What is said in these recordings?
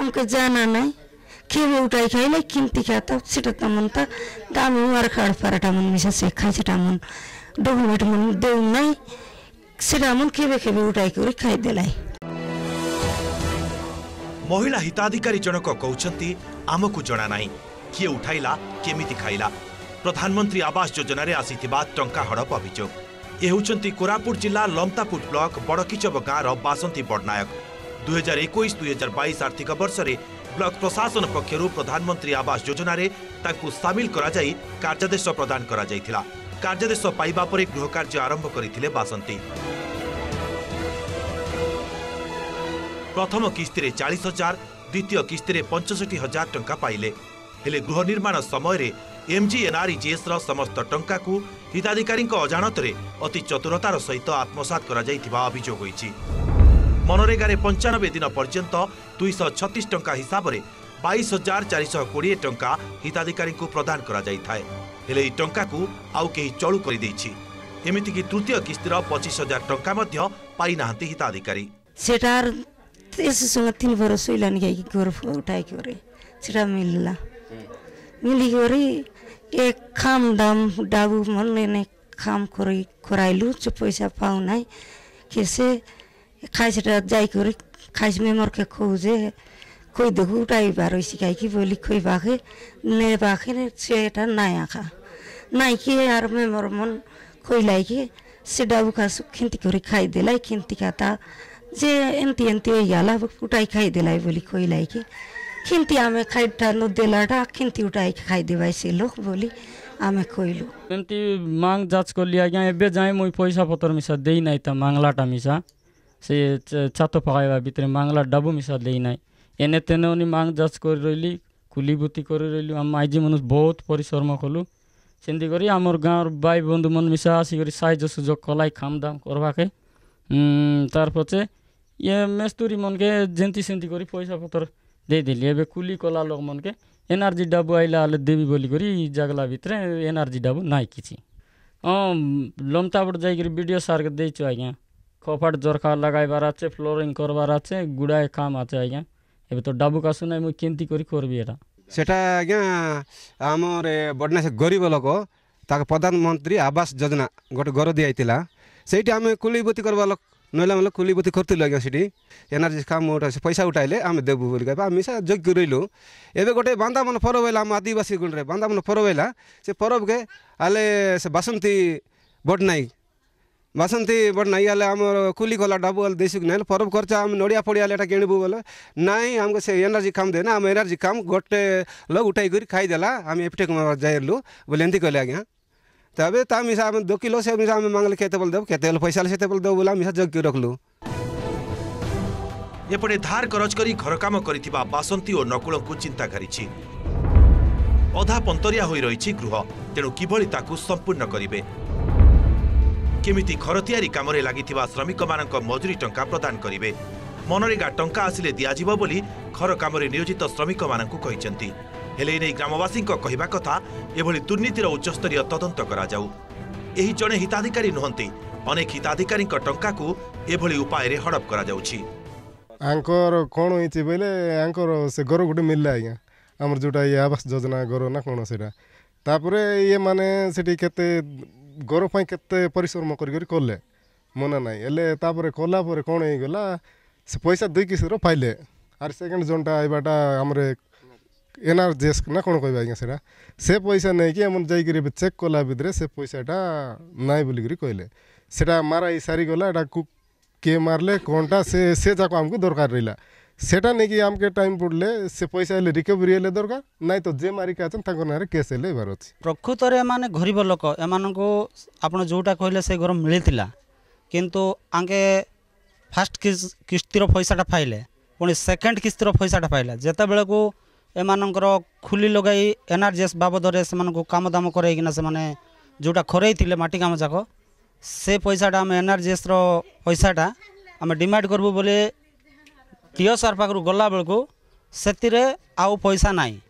हमको जाना नहीं खेबे उठाई खाइले किंती खाता सेटा तमनता दामी वार खाड़ पराठा मन मिसा से खाइ सेटा मन डॉक्यूमेंट मन देउ नहीं सेटा मन खेबे खेबे उठाई करी खाइ देलाई। महिला हिताधिकारी जनक कहउछंती आमकु जना नाही किए उठाइला केमिति खाइला। प्रधानमंत्री आवास योजना रे आसीथिबा टंका हड़प अभियोग। ए होउछंती कोरापुट जिला लमतापुट ब्लॉक बड़किचब गाँव बासंती बड़नायक। 2021-2022 आर्थिक वर्ष रे ब्लॉक प्रशासन पक्षरु प्रधानमंत्री आवास योजना रे तांकु शामिल करा जाई कार्यादेश प्रदान करा जाइथिला। कार्यादेश पाइबा परे गृह कार्य आरंभ करिथिले बासंती। प्रथम किस्ती रे 40,000 द्वितीय किस्ती रे 65,000 टंका पाइले। हेले गृह निर्माण समय रे MGNREGS र समस्त टंका को हिताधिकारी अजाणत रे अति चतुरतार सहित आत्मसात करा जाइथिबा अभियोग होईछि। मनरेगा रे 95 दिन पर्यंत 236 टंका हिसाब रे 22,420 टंका हिताधिकारी को प्रदान करा जाई थाए। हेले ई टंका को आउ केही चळू करि दैछि। एमिति कि तृतीय किस्ती र 25,000 टंका मध्य पाई नाहंती हिताधिकारी। सेटार ऐसे संग 3 बरस होइलान गई घर उठाई करे सेटा मिलला मिली करे एक खाम दाम डाबू मन ने खाम करे कराइलु जो पैसा पाउ नाही कैसे खाइ सेटा जाई करे खाइस में मर के खोजे कोई देखु उठाई बारो सिकाई की बोली कोई बाखे ने बाखे ने सेटा नाया खा नाई के यार में मर मन कोई लाई के से डाबू का खिंती करे खाई देलाई खिंती खाता जे एंती एंती याला उठाई खाई देलाई बोली कोई लाई के खिंती आमे खाई ठानो देलाटा खिंती उठाई खाई देवाई से लोग बोली आमे कोइलु एंती मांग जांच कर लिया गया एबे जाय मोई पैसा पतर मिसा देई नाही त मांगलाटा मिसा से छातो पकाइबा भितर मांगला डाबू मिसा देई नाही एने तेने ओनी मांग जांच कर रहिली कुलीबुती कर रहिली हम आइजी मनुष बहुत परिश्रम कलु सेंदी करी हमर गाँव भाई बंधु मन मिसा आसी करी साइज सुजोग कलाई खाम दाम करबा के तार पछे ये मेस्तूरी मन के जेंती सेंती करी पैसा पतर दे दिली एबे कुली कला लोग मन के एनर्जी डाबू आइला आले देवी बोली करी जगला भितर एनर्जी डाबू नाइ किछि लमताबड़ जाई करी वीडियो सार के देइछु आज्ञा खफाट जरखा लगाइबार आछे फ्लोरिंग करबार आछे गुडाए काम आछे आज्ञा एबे तो डाबू का सुनाई मु केंती करी करबी एटा सेटा आज्ञा हमर बडना से गरीब लोक ताके प्रधानमंत्री आवास योजना गोटे घर दि आइतिला सेठी आमे कुलीबुती करबा लोक नैला मतलब कुलीबुती करथिलु आज्ञा सेठी एनर्जी काम उठा से पैसा उठाइले आमे देबु बोली कहबा मिसा जग रहिलु एबे गोटे बांदा मन परब हैला हम आदिवासी गुण रे बांदा मन परब हैला से परब के आले से बासंती बडनाई आले हमर कुली कला डाबू आले देसु नै परब खर्चा हम नडिया पड़ी आले एटा केणबु बोले नाही हमको से एनर्जी काम देना हम एनर्जी काम गोटे लोग उठाई करी खाई देला हम एपटेक में जाइलु बोले एंती कहले आज्ञा तबे ता मिसा हम 2 किलो से मिसा हम मांगले केते बोल देब केते पैसा ले सेते बोल देब बोला मिसा जग के रखलु। एपटे धार करज करी घर काम करिथिबा बासंती और नकुल को चिंता करिछि अधा पंतरिया होई रहिछि गृह तेणु किभଳି ताकू संपूर्ण करिवे केमिति घर तैयारी काम रे लागिथिबा श्रमिक मानक मजूरी टंका प्रदान करिवे मनरेगा टंका आसिले दिया जिवो बोली घर काम रे नियोजित श्रमिक मानक कहिसंती हेले नै ग्रामवासी कहवा कथा एभली दुर्नीतिर उच्चस्तरीय तदंत करा जाऊ एही जणे हिताधिकारी नुहंती अनेक हिताधिकारी टंका को एभली उपाय रे हड़प करा जाउछि आंकर कोन होइछि बेले आंकर से घर गुटे मिलला आज्ञा हमर जोटा ये आवास योजना घर ना कोन सेटा तापरे ये माने सेठी केते घर पई केते परिश्रम करी करले मना नाही एले तापरे कोला परे कोन हे गेला से पैसा 2 किस्ती रो पाइले आर सेकंड जोनटा आइबाटा हमरे एनआरजीएस ना कोन कहबा आज्ञा सेटा से पैसा नै कि हम जाई करी चेक कोला भितरे से पैसाटा नाइ बोली करी कहले सेटा मारा ई सारी गला एटा के मारले कोनटा से जाको हमको दरकार रहिला सेटा नै कि हमके टाइम पड़ले से पैसा ले रिकवरी ले दरकार नै तो जे मारी के आछन ताको नारे केस ले बार अछि प्रकृत रे माने गरीब लोक एमान को आपण जोटा कहले से घर मिलिथिला किंतु आंके फर्स्ट किस्ती रो पैसाटा पाइले पुणी सेकंड किस्ती रो पैसाटा पाइले जेता बेले को एमानकर खुली लगाई एनआरजीएस बाबद से काम दाम करना से जोटा खरई थिले माटी काम जाक से पैसाटा आम एनआरजीएस रो पैसाटा आम डिमांड करबू बोले टीओ सार पाखु गला बेलू से आउ पैसा नाई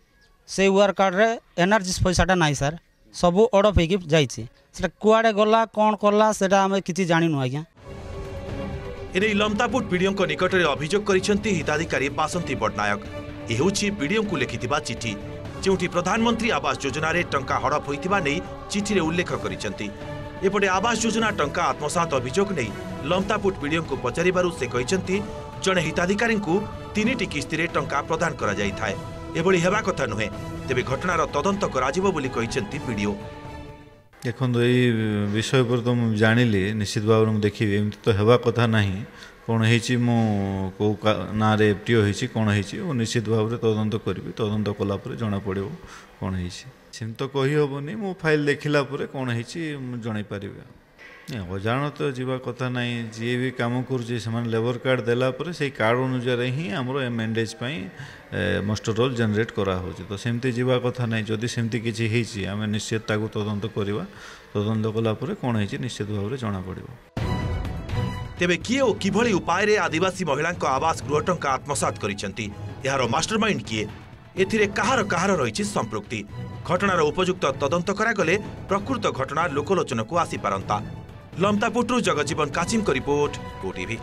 से यूआर कार्ड रे एनआरजीएस पैसाटा नाई सार सबू अड़प होगी जाइए कुआड़े गला कौन कला से आम कि जाणु आज्ञा एने लमतापुट पीडीओ निकट में अभियोग करिसेंती हिताधिकारी बासंती बड़नायक ए हेउछि बीडीओ को लिखिथिबा चिठी जोंठी प्रधानमंत्री आवास योजना रे टंका हड़प होइथिबा नै चिठी रे उल्लेख करिसेंती। एपटे आवास योजना टंका आत्मसात अभियोग नै लमतापुट बीडीओ को पचारिबारु से कहिसेंती जणे हिताधिकारी को 3टी किस्ती रे टंका प्रदान करा जाई थाए। एभली हेबा कथा नुहे, तेबे घटनार तदंत कराजिबो बोली कहिसेंती बीडीओ। देखो ये विषय पर तो मुझे जानिली निश्चित भाव में देखिए एमती तो हेबा कथा नहीं कौन है मो कौ ना रे एफटीओ होती कौन है निश्चित भाव में तदंत करी तदंत कलापर जना पड़े कौन है सेम तो कही हेनी मो फाइल देखला कौन है जन पारे अजाण तो जीवा कथा नहीं जी भी कम कर लेबर कार्ड देलापर से कार्ड अनुसार ही आमर एमेंडेज मास्टर रोल जनरेट करा हो तो सेमती जीवा कथा नहीं जदि सेमती किसी आम निश्चित ताकू तदंत करवा तदंत कलापर कौन है निश्चित भाव में जना पड़े। तेबे किए ओ किभली उपाय रे आदिवासी महिला आवास गृह टंका आत्मसात करिसेंती यार मास्टरमाइंड किए एथिरे कहार कहार रहिछि संपृक्ति घटनार उपयुक्त तदंत करागले प्रकृत घटना लोकलोचन को आसी पारंता। लमतापुटरू जगजीवन काचिम को रिपोर्ट ओटीवी।